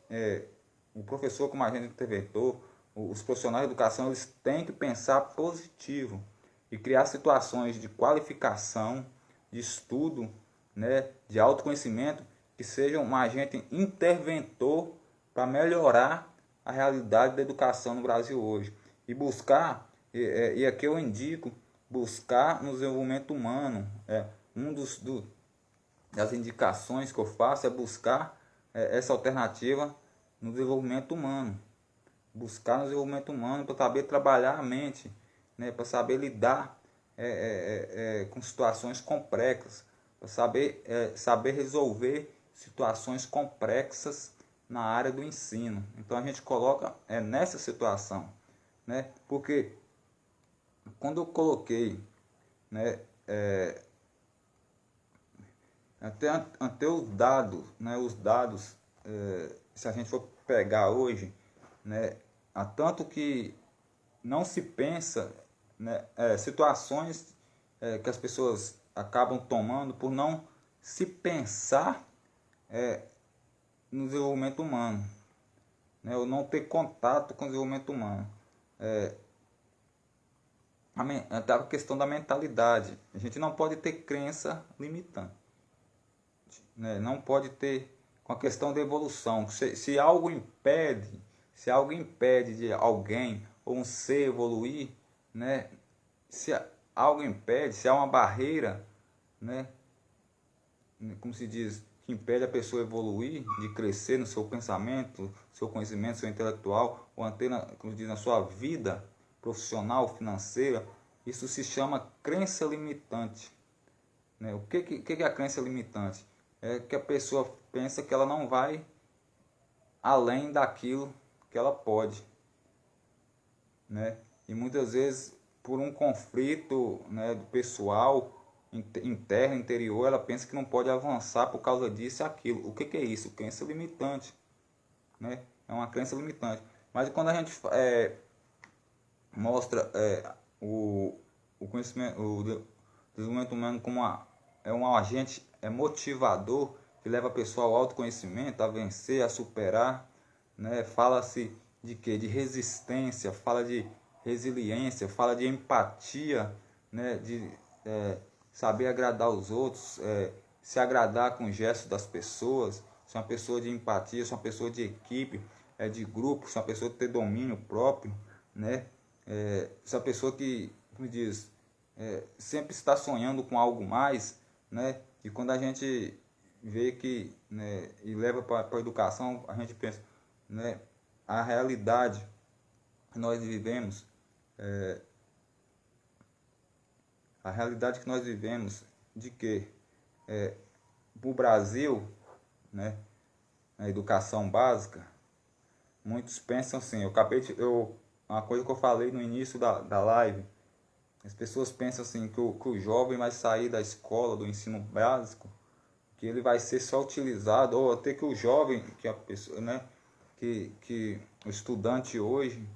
S1: o professor, como a gente interpretou, os profissionais de educação, eles têm que pensar positivo e criar situações de qualificação, de estudo, né, de autoconhecimento, que sejam um agente interventor para melhorar a realidade da educação no Brasil hoje. E buscar, e aqui eu indico, buscar no desenvolvimento humano. Das indicações que eu faço é buscar essa alternativa no desenvolvimento humano. Buscar no desenvolvimento humano para saber trabalhar a mente, né, para saber lidar com situações complexas, para saber resolver situações complexas na área do ensino. Então a gente coloca nessa situação, né, porque quando eu coloquei, né, até os dados, se a gente for pegar hoje, né, há tanto que não se pensa, né, situações que as pessoas acabam tomando por não se pensar no desenvolvimento humano, né? Ou não ter contato com o desenvolvimento humano. A questão da mentalidade. A gente não pode ter crença limitante, né? Não pode ter com a questão da evolução. Se algo impede, de alguém ou um ser evoluir, né? Se algo impede, se há uma barreira, né? Como se diz, que impede a pessoa evoluir, de crescer no seu pensamento, seu conhecimento, seu intelectual, ou até, como diz, na sua vida profissional, financeira, isso se chama crença limitante, né? O que é a crença limitante? É que a pessoa pensa que ela não vai além daquilo que ela pode, né? E muitas vezes por um conflito, né, do pessoal interno, interior, ela pensa que não pode avançar por causa disso e aquilo. O que é isso? Crença limitante, né? É uma crença limitante. Mas quando a gente mostra o conhecimento, o desenvolvimento humano como um agente motivador que leva a pessoa ao autoconhecimento, a vencer, a superar, né? Fala-se de quê? De resistência, fala de resiliência, fala de empatia, né? De saber agradar os outros, se agradar com o gesto das pessoas, ser uma pessoa de empatia, ser uma pessoa de equipe, de grupo, ser uma pessoa que tem domínio próprio, né? Ser uma pessoa que, como diz, sempre está sonhando com algo mais, né? E quando a gente vê que, né, e leva para a educação, a gente pensa, né, a realidade que nós vivemos, a realidade que nós vivemos de que o Brasil, né, na educação básica, muitos pensam assim, uma coisa que eu falei no início da live, as pessoas pensam assim que o jovem vai sair da escola, do ensino básico, que ele vai ser só utilizado, ou até que o jovem, que a pessoa, né, que o estudante hoje,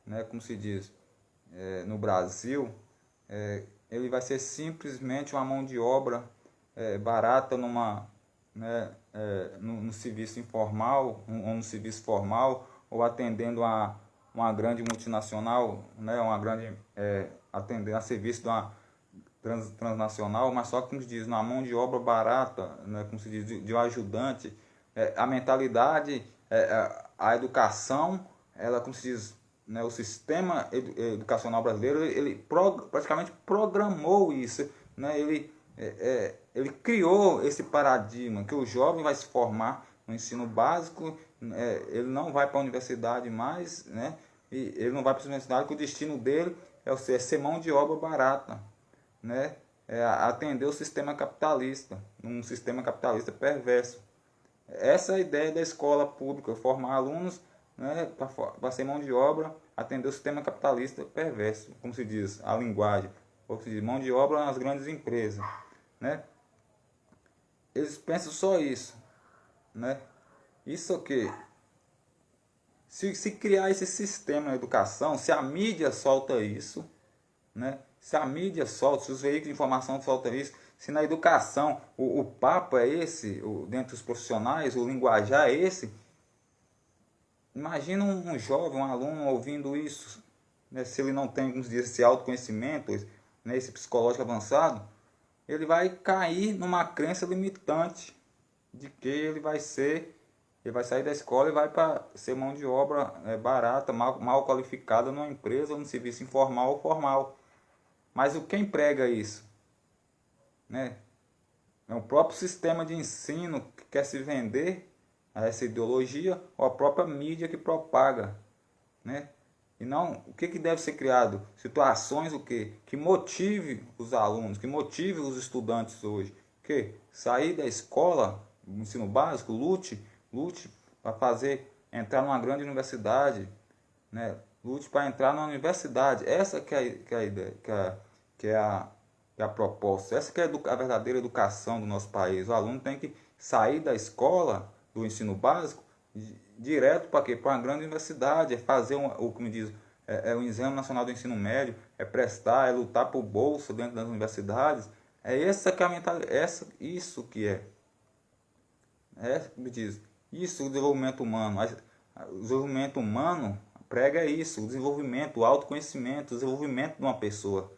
S1: né, como se diz, no Brasil, ele vai ser simplesmente uma mão de obra barata né, no serviço informal, ou no serviço formal, ou atendendo a uma grande multinacional, né, atendendo a serviço de uma transnacional, mas só que, como se diz, na mão de obra barata, né, como se diz, de um ajudante. A mentalidade, a educação, ela, como se diz, né, o sistema educacional brasileiro, ele praticamente programou isso, né? Ele criou esse paradigma que o jovem vai se formar no ensino básico, ele não vai para a universidade mais, né? E ele não vai para a universidade, que o destino dele é ser mão de obra barata, né? Atender o sistema capitalista, um sistema capitalista perverso. Essa é a ideia da escola pública, formar alunos, né, para ser mão de obra, atender o sistema capitalista perverso, como se diz, a linguagem, ou se diz, mão de obra nas grandes empresas, né? Eles pensam só isso, né? Isso aqui, se criar esse sistema na educação, se a mídia solta isso, né? Se a mídia solta, se os veículos de informação soltam isso, se na educação o papo é esse, dentre os profissionais, o linguajar é esse, imagina um jovem, um aluno ouvindo isso, né? Se ele não tem, como se diz, esse autoconhecimento, né, esse psicológico avançado, ele vai cair numa crença limitante de que ele vai sair da escola e vai para ser mão de obra barata, mal qualificada numa empresa ou no serviço informal ou formal. Mas quem prega isso? Né? É o próprio sistema de ensino que quer se vender a essa ideologia, ou a própria mídia que propaga, né? E não, o que deve ser criado? Situações que motive os alunos, que motive os estudantes hoje. Que sair da escola, do ensino básico, lute para entrar numa grande universidade, né? Lute para entrar numa universidade. Essa que é a ideia, que é a proposta. Essa que é a verdadeira educação do nosso país. O aluno tem que sair da escola, do ensino básico, direto para quê? Para uma grande universidade, fazer o que me diz, o Exame Nacional do Ensino Médio, prestar, lutar por bolsa dentro das universidades. Essa que é a mentalidade, isso que é. Me diz, isso, o desenvolvimento humano. O desenvolvimento humano prega isso, o desenvolvimento, o autoconhecimento, o desenvolvimento de uma pessoa,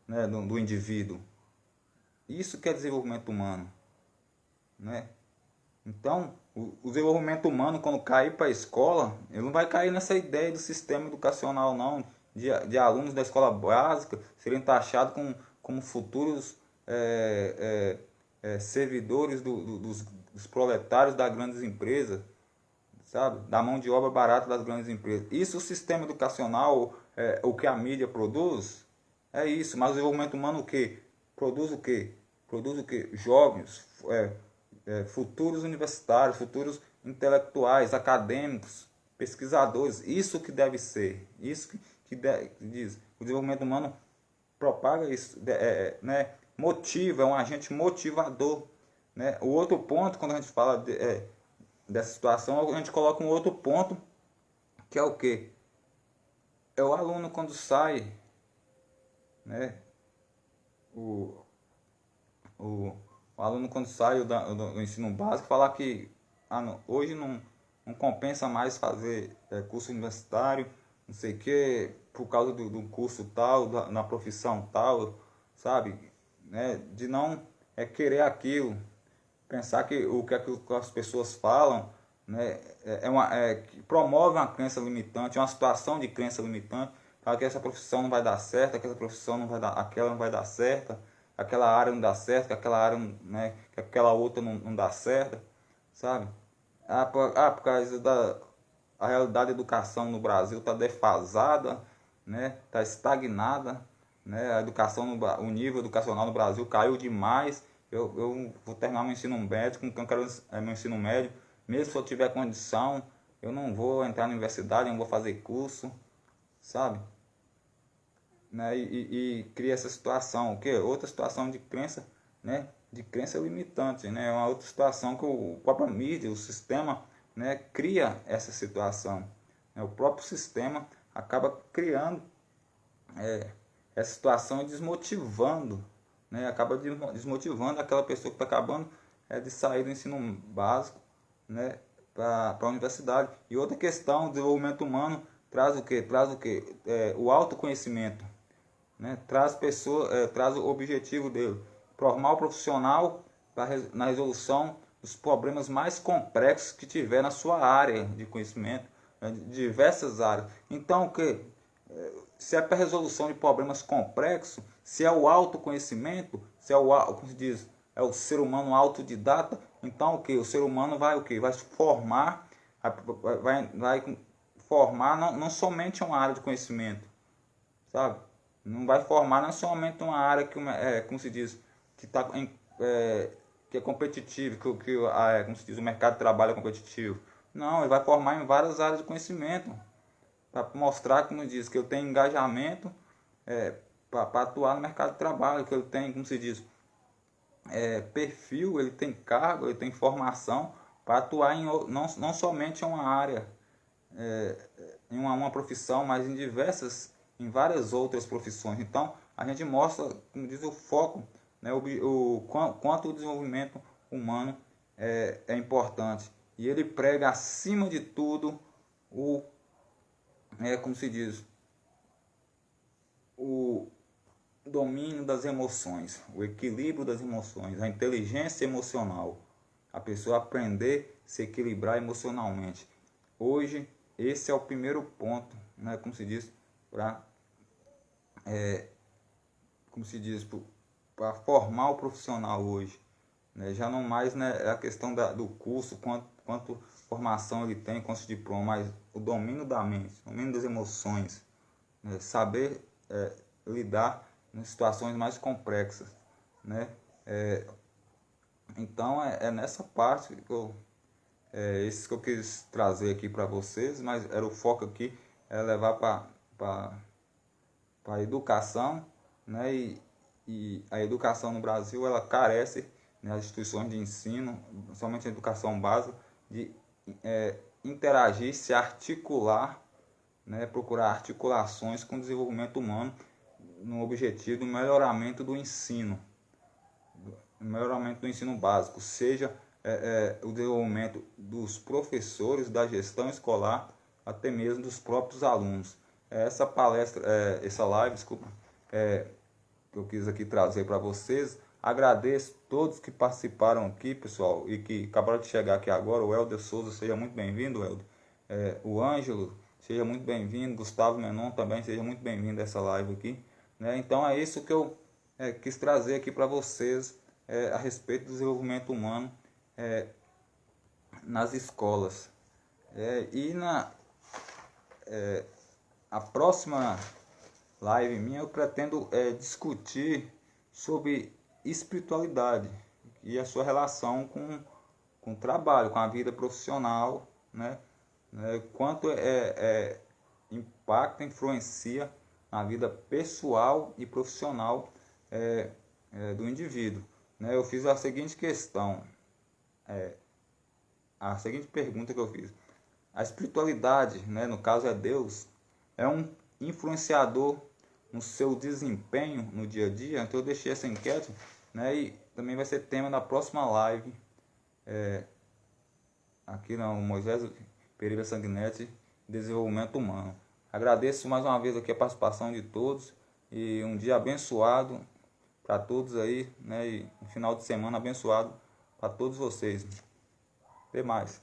S1: né, do indivíduo. Isso que é desenvolvimento humano, né? Então, o desenvolvimento humano, quando cair para a escola, ele não vai cair nessa ideia do sistema educacional, não, de alunos da escola básica serem taxados como futuros servidores dos proletários das grandes empresas, sabe? Da mão de obra barata das grandes empresas. Isso o sistema educacional, o que a mídia produz, é isso. Mas o desenvolvimento humano o quê? Produz o quê? Produz o quê? Jovens, futuros universitários, futuros intelectuais, acadêmicos, pesquisadores. Isso que deve ser. Isso que diz. O desenvolvimento humano propaga isso, né? Motiva, é um agente motivador. Né? O outro ponto, quando a gente fala dessa situação, a gente coloca um outro ponto, que é o quê? É o aluno quando sai, né? O, o, o aluno quando sai do ensino básico, falar que hoje não compensa mais fazer curso universitário, não sei o que, por causa do curso tal, na profissão tal, sabe? Né? De não querer aquilo, pensar que o que as pessoas falam, né, que promove uma crença limitante, uma situação de crença limitante, fala que essa profissão não vai dar certo, aquela profissão não vai dar, aquela não vai dar certa, aquela área não dá certo, que aquela área, né, que aquela outra não dá certo, sabe? Por causa da a realidade da educação no Brasil está defasada, né, está estagnada, né, o nível educacional no Brasil caiu demais. Eu vou terminar meu ensino médio, com eu quero meu ensino médio, mesmo se eu tiver condição, eu não vou entrar na universidade, não vou fazer curso, sabe? Né? E cria essa situação, o quê? Outra situação de crença, né? De crença limitante, né? Uma outra situação que o próprio mídia, o sistema, né? Cria essa situação. Né? O próprio sistema acaba criando essa situação e desmotivando, né? Acaba desmotivando aquela pessoa que está acabando de sair do ensino básico, né? Para a universidade. E outra questão, o desenvolvimento humano traz o quê? Traz o quê? O autoconhecimento, né? Traz o objetivo dele, formar o profissional na resolução dos problemas mais complexos que tiver na sua área de conhecimento, né? De diversas áreas. Então, o que? Se é para resolução de problemas complexos, se é o autoconhecimento, se é como se diz, é o ser humano autodidata, então o que? O ser humano vai o que? Vai formar, vai formar não somente uma área de conhecimento, sabe? Não vai formar não somente uma área como se diz, que está que é competitivo, como se diz, o mercado de trabalho é competitivo. Não, ele vai formar em várias áreas de conhecimento, para mostrar, como diz, que eu tenho engajamento para atuar no mercado de trabalho, que eu tenho, como se diz, perfil, ele tem cargo, ele tem formação para atuar não somente em uma área, em uma profissão, mas em várias outras profissões. Então, a gente mostra, como diz, o foco, né, quanto o desenvolvimento humano é importante. E ele prega, acima de tudo, como se diz, o domínio das emoções, o equilíbrio das emoções, a inteligência emocional, a pessoa aprender a se equilibrar emocionalmente. Hoje, esse é o primeiro ponto, né, como se diz, para formar o profissional hoje. Né? Já não mais, né, a questão do curso, quanto formação ele tem, quantos diplomas, mas o domínio da mente, o domínio das emoções, né? Saber lidar em situações mais complexas. Né? Então é nessa parte esse que eu quis trazer aqui para vocês, mas era o foco aqui, é levar para a educação, né? E a educação no Brasil, ela carece, né, as instituições de ensino, somente a educação básica, de interagir, se articular, né, procurar articulações com o desenvolvimento humano no objetivo do melhoramento do ensino básico, seja o desenvolvimento dos professores, da gestão escolar, até mesmo dos próprios alunos. Essa palestra, essa live, desculpa, que eu quis aqui trazer para vocês. Agradeço todos que participaram aqui, pessoal, e que acabaram de chegar aqui agora. O Helder Souza, seja muito bem-vindo, Helder. O Ângelo, seja muito bem-vindo. Gustavo Menon também, seja muito bem-vindo a essa live aqui. Né? Então é isso que eu quis trazer aqui para vocês a respeito do desenvolvimento humano nas escolas. A próxima live minha eu pretendo discutir sobre espiritualidade e a sua relação com o trabalho, com a vida profissional, né? Quanto impacta, influencia na vida pessoal e profissional do indivíduo. Né? Eu fiz a seguinte questão, a seguinte pergunta que eu fiz. A espiritualidade, né, no caso é Deus, é um influenciador no seu desempenho no dia a dia? Então eu deixei essa enquete, né, e também vai ser tema da próxima live aqui no Moisés Pereira Sanguinetti, Desenvolvimento Humano. Agradeço mais uma vez aqui a participação de todos e um dia abençoado para todos aí, né, e um final de semana abençoado para todos vocês. Até mais.